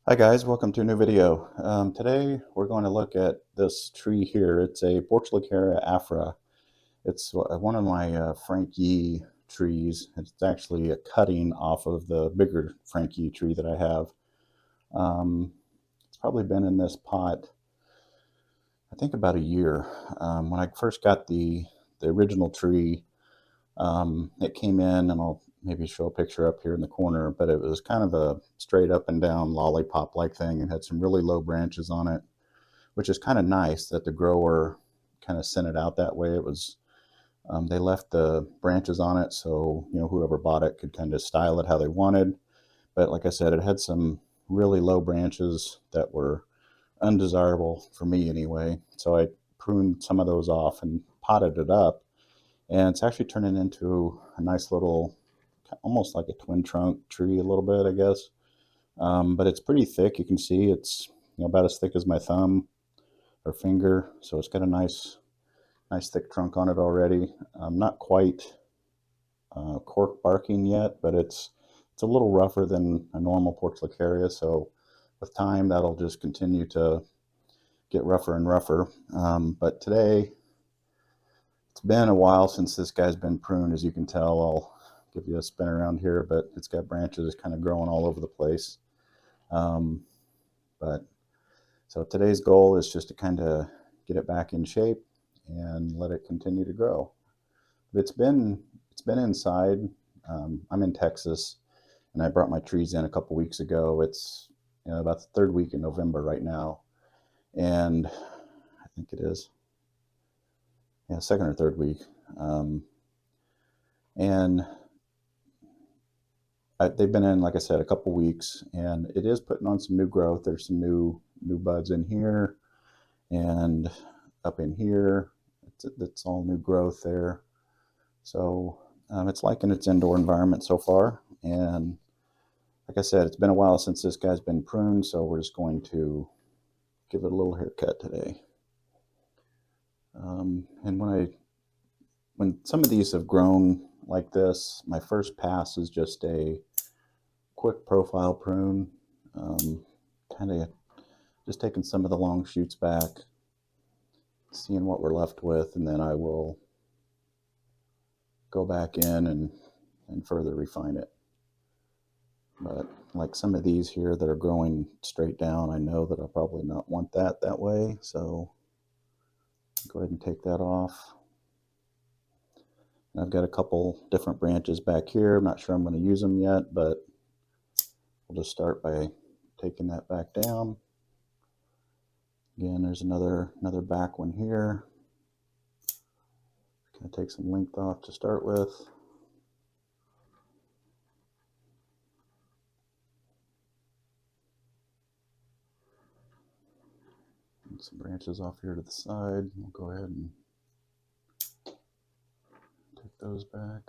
Hi guys, welcome to a new video. Today we're going to look at this tree here. It's a portulacaria afra. It's one of my Frank Yee trees. It's actually a cutting off of the bigger Frank Yee tree that I have. It's probably been in this pot, I think about a year. When I first got the original tree, it came in, and I'll maybe show a picture up here in the corner, but it was kind of a straight up and down lollipop like thing and had some really low branches on it, which is kind of nice that the grower kind of sent it out that way. It was they left the branches on it, so whoever bought it could kind of style it how they wanted. But like I said, it had some really low branches that were undesirable for me anyway, so I pruned some of those off and potted it up, and it's actually turning into a nice little, almost like a twin trunk tree a little bit, I guess. But it's pretty thick. You can see it's about as thick as my thumb or finger, so it's got a nice thick trunk on it already. Not quite cork barking yet, but it's a little rougher than a normal portulacaria, so with time that'll just continue to get rougher and rougher. But today, it's been a while since this guy's been pruned. As you can tell, I'll give you a spin around here, but it's got branches kind of growing all over the place. Um, but so today's goal is just to kind of get it back in shape and let it continue to grow. But it's been inside. I'm in Texas, and I brought my trees in a couple weeks ago. It's about the third week in November right now, and I think it is, yeah, second or third week. And they've been in, like I said, a couple weeks, and it is putting on some new growth. There's some new buds in here and up in here. It's all new growth there. So it's liking its indoor environment so far. And like I said, it's been a while since this guy's been pruned, so we're just going to give it a little haircut today. And when some of these have grown like this, my first pass is just a quick profile prune, kind of just taking some of the long shoots back, seeing what we're left with, and then I will go back in and further refine it. But like some of these here that are growing straight down, I know that I'll probably not want that way, so go ahead and take that off. And I've got a couple different branches back here. I'm not sure I'm going to use them yet, but we'll just start by taking that back down. Again, there's another back one here. Going to take some length off to start with. And some branches off here to the side. We'll go ahead and take those back.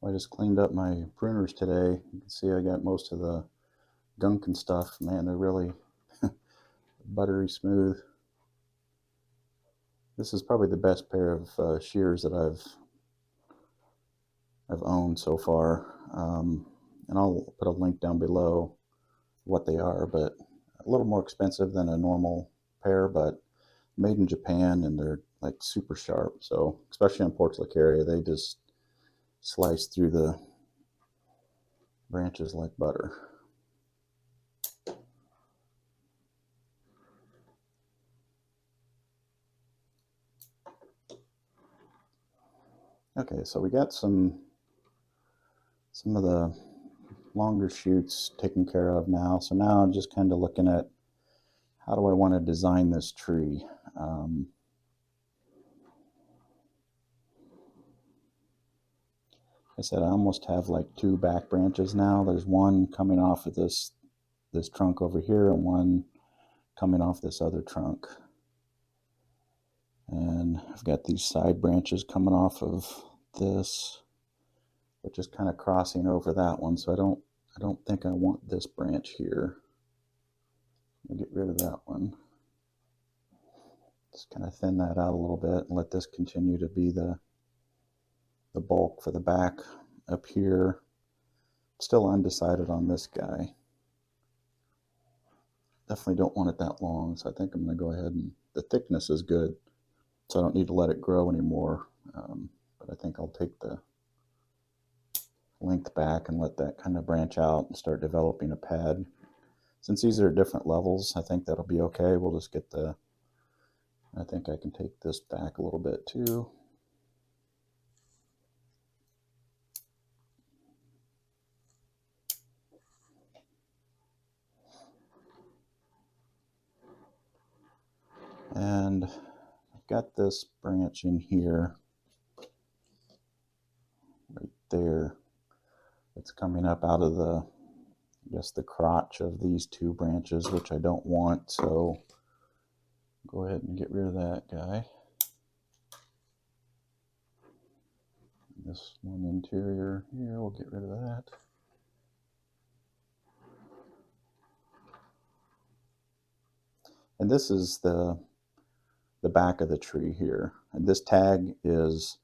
I just cleaned up my pruners today. You can see I got most of the gunk and stuff. Man, they're really buttery smooth. This is probably the best pair of shears that I've owned so far. And I'll put a link down below what they are, but a little more expensive than a normal pair, but made in Japan, and they're like super sharp. So especially on portulacaria, they just slice through the branches like butter. Okay, so we got some of the longer shoots taken care of now. So now I'm just kind of looking at how do I want to design this tree. I said I almost have like two back branches now. There's one coming off of this trunk over here, and one coming off this other trunk. And I've got these side branches coming off of this, but just kind of crossing over that one. So I don't think I want this branch here. I'll get rid of that one. Just kind of thin that out a little bit and let this continue to be the the bulk for the back up here. Still undecided on this guy. Definitely don't want it that long, so I think I'm going to go ahead and the thickness is good, so I don't need to let it grow anymore. But I think I'll take the length back and let that kind of branch out and start developing a pad. Since these are different levels, I think that'll be okay. We'll just get the, I think I can take this back a little bit too. And I've got this branch in here, right there. It's coming up out of the, I guess, the crotch of these two branches, which I don't want, so go ahead and get rid of that guy. This one interior here, we'll get rid of that. And this is the back of the tree here. And this tag is,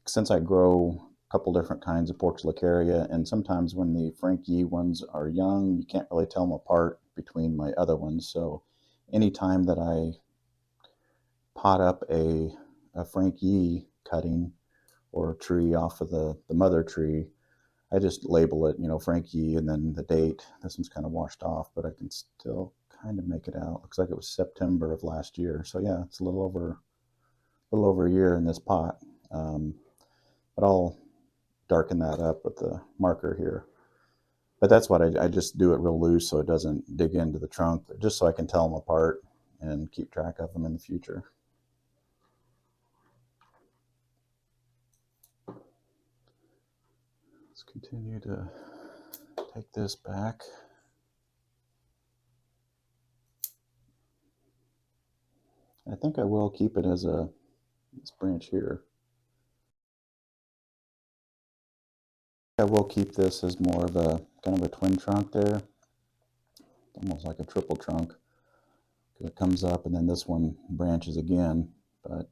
since I grow a couple different kinds of portulacaria, and sometimes when the Frank Yee ones are young, you can't really tell them apart between my other ones. So anytime that I pot up a Frank Yee cutting or a tree off of the mother tree, I just label it, you know, Frank Yee and then the date. This one's kind of washed off, but I can still kind of make it out. Looks like it was September of last year. So yeah, it's a little over a year in this pot. But I'll darken that up with the marker here. But that's what I just do it real loose so it doesn't dig into the trunk, just so I can tell them apart and keep track of them in the future. Let's continue to take this back. I think I will keep it as this branch here. I will keep this as more of a kind of a twin trunk there, almost like a triple trunk. It comes up and then this one branches again, but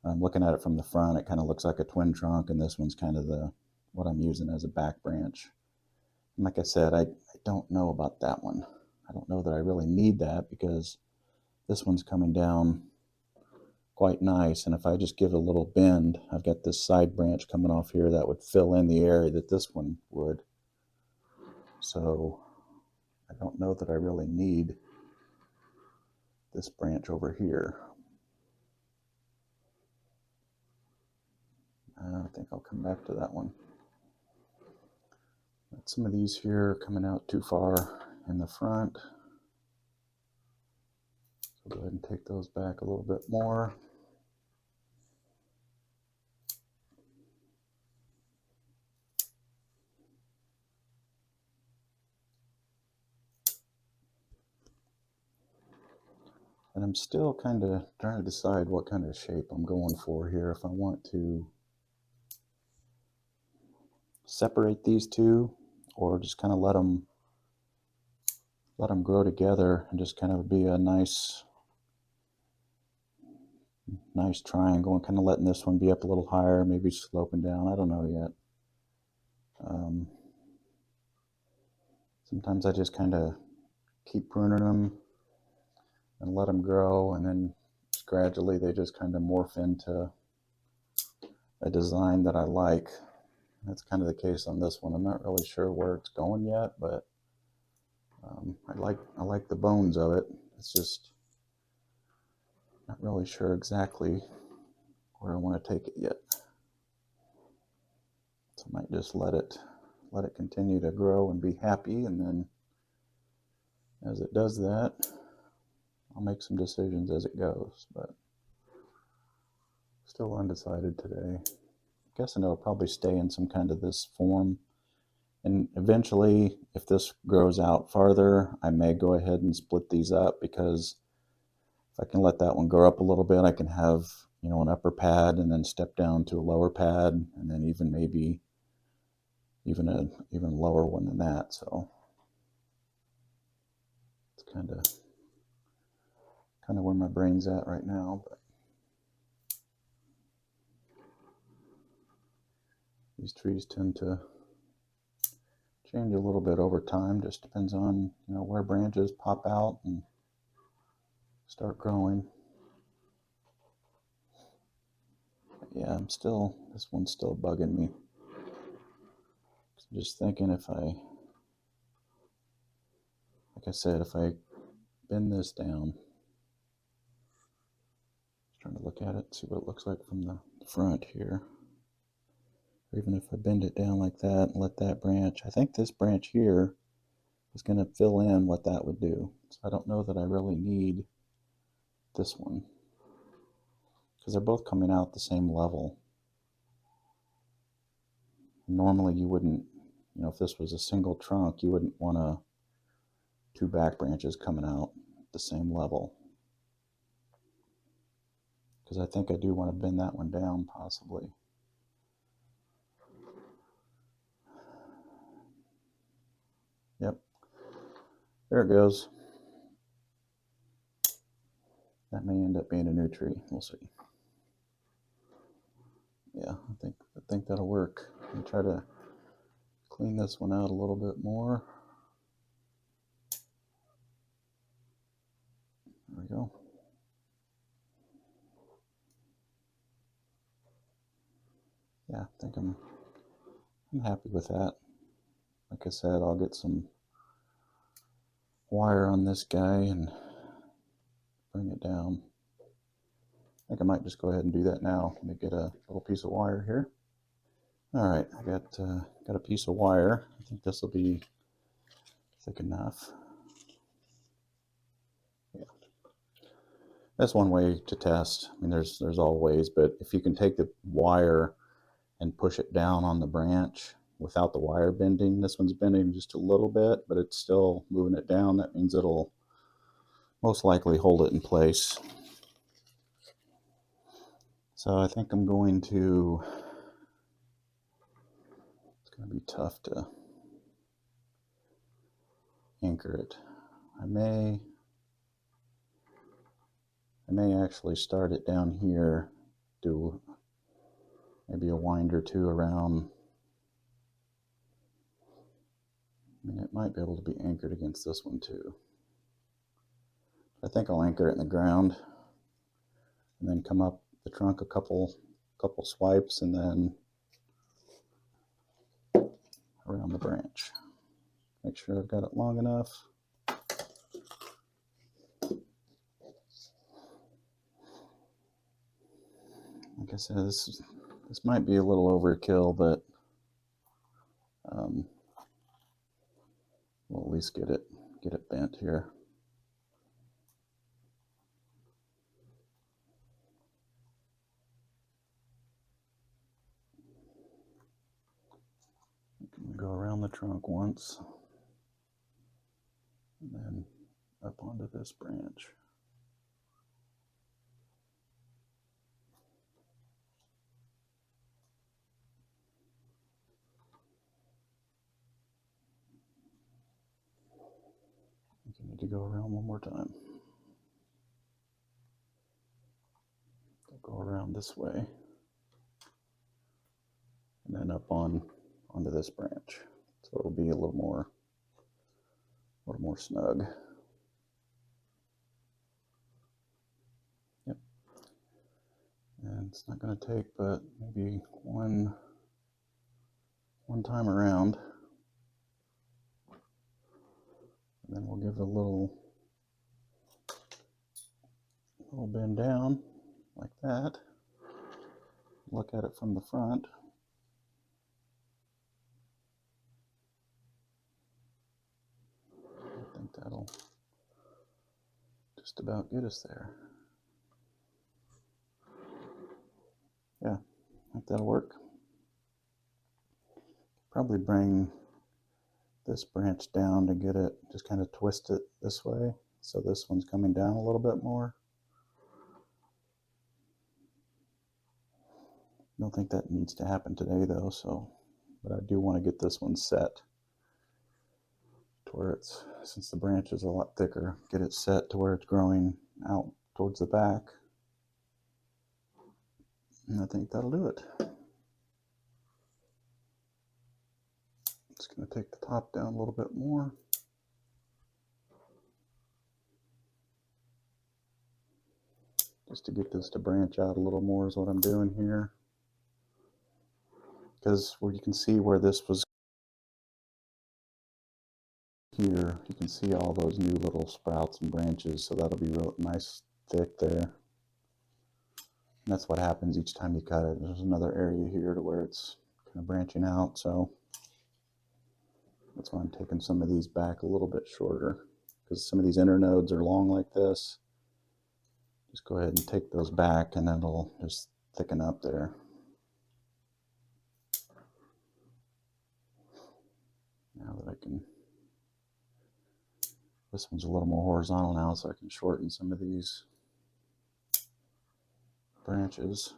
looking at it from the front, it kind of looks like a twin trunk, and this one's kind of what I'm using as a back branch. And like I said, I don't know about that one. I don't know that I really need that because this one's coming down quite nice, and if I just give it a little bend, I've got this side branch coming off here that would fill in the area that this one would. So I don't know that I really need this branch over here. I think I'll come back to that one. But some of these here are coming out too far in the front. So go ahead and take those back a little bit more. And I'm still kind of trying to decide what kind of shape I'm going for here. If I want to separate these two, or just kind of let them grow together and just kind of be a nice triangle, and kind of letting this one be up a little higher, maybe sloping down. I don't know yet. Sometimes I just kind of keep pruning them and let them grow, and then just gradually they just kind of morph into a design that I like. That's kind of the case on this one. I'm not really sure where it's going yet, but I like the bones of it. It's just not really sure exactly where I want to take it yet. So I might just let it continue to grow and be happy, and then as it does that, I'll make some decisions as it goes, but still undecided today. I'm guessing it'll probably stay in some kind of this form, and eventually, if this grows out farther, I may go ahead and split these up, because if I can let that one grow up a little bit, I can have, you know, an upper pad and then step down to a lower pad, and then even maybe even a even lower one than that. So it's kind of where my brain's at right now. But These trees tend to change a little bit over time. Just depends on, you know, where branches pop out and start growing. But yeah, this one's still bugging me. I'm just thinking if like I said, if I bend this down, just trying to look at it, see what it looks like from the front here. Or even if I bend it down like that and let that branch, I think this branch here is going to fill in what that would do. So I don't know that I really need this one, because they're both coming out the same level. Normally you wouldn't, you know, if this was a single trunk, you wouldn't want two back branches coming out the same level. Because I think I do want to bend that one down possibly. Yep, there it goes. That may end up being a new tree. We'll see. Yeah, I think that'll work. I'll try to clean this one out a little bit more. There we go. Yeah, I think I'm happy with that. Like I said, I'll get some wire on this guy and bring it down. I think I might just go ahead and do that now. Let me get a little piece of wire here. All right, I got a piece of wire. I think this will be thick enough. Yeah, that's one way to test. I mean, there's all ways, but if you can take the wire and push it down on the branch without the wire bending, this one's bending just a little bit, but it's still moving it down. That means it'll most likely hold it in place. So I think I'm going to, it's going to be tough to anchor it. I may actually start it down here, do maybe a wind or two around. I mean, it might be able to be anchored against this one too. I think I'll anchor it in the ground and then come up the trunk a couple swipes and then around the branch. Make sure I've got it long enough. Like I said, this might be a little overkill, but we'll at least get it bent here. Go around the trunk once, and then up onto this branch. You need to go around one more time. Go around this way, and then up onto this branch, so it'll be a little more snug. Yep. And it's not going to take but maybe one time around, and then we'll give it a little bend down like that. Look at it from the front. I think that'll just about get us there. Yeah, I think that'll work. Probably bring this branch down to get it, just kind of twist it this way, so this one's coming down a little bit more. Don't think that needs to happen today though, but I do want to get this one set to where it's, since the branch is a lot thicker, get it set to where it's growing out towards the back. And I think that'll do it. Just going to take the top down a little bit more. Just to get this to branch out a little more is what I'm doing here. Because where you can see where this was here, you can see all those new little sprouts and branches, so that'll be real nice thick there. And that's what happens each time you cut it. There's another area here to where it's kind of branching out, so that's why I'm taking some of these back a little bit shorter, because some of these inner nodes are long like this. Just go ahead and take those back, and then it'll just thicken up there. Now that I can, this one's a little more horizontal now, so I can shorten some of these branches.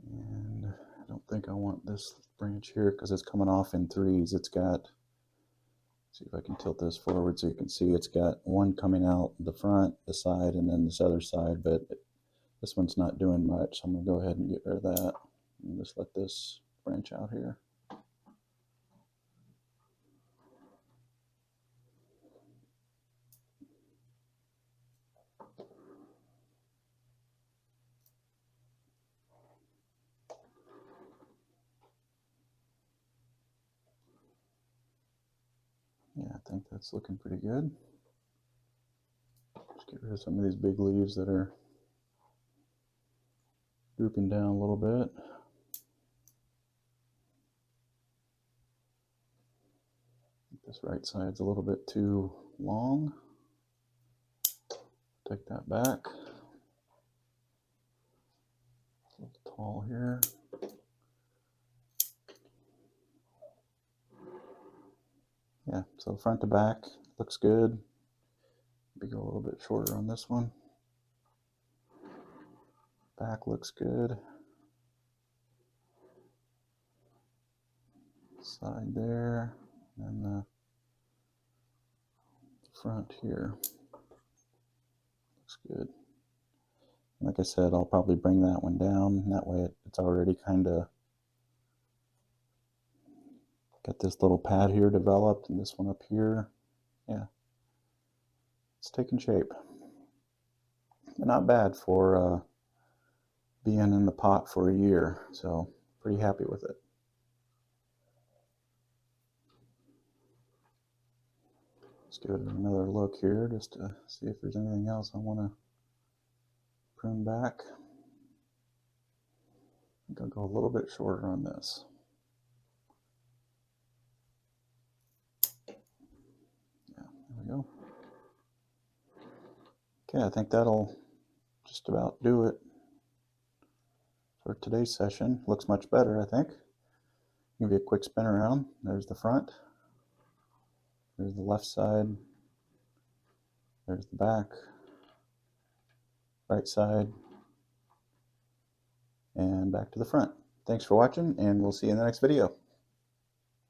And I don't think I want this branch here because it's coming off in threes. It's got, see if I can tilt this forward so you can see it's got one coming out the front, the side, and then this other side, but this one's not doing much. So I'm going to go ahead and get rid of that and just let this branch out here. Yeah, I think that's looking pretty good. Just get rid of some of these big leaves that are drooping down a little bit. This right side's a little bit too long. Take that back. A little tall here. Yeah, so front to back looks good. Maybe go a little bit shorter on this one. Back looks good. Side there, and the front here looks good. And like I said, I'll probably bring that one down. That way it's already kind of got this little pad here developed, and this one up here. Yeah, it's taking shape. But not bad for being in the pot for a year, so pretty happy with it. Let's give it another look here just to see if there's anything else I want to prune back. I think I'll go a little bit shorter on this. Yeah, there we go. Okay, I think that'll just about do it for today's session. Looks much better, I think. Give you a quick spin around. There's the front. There's the left side. There's the back. Right side. And back to the front. Thanks for watching, and we'll see you in the next video.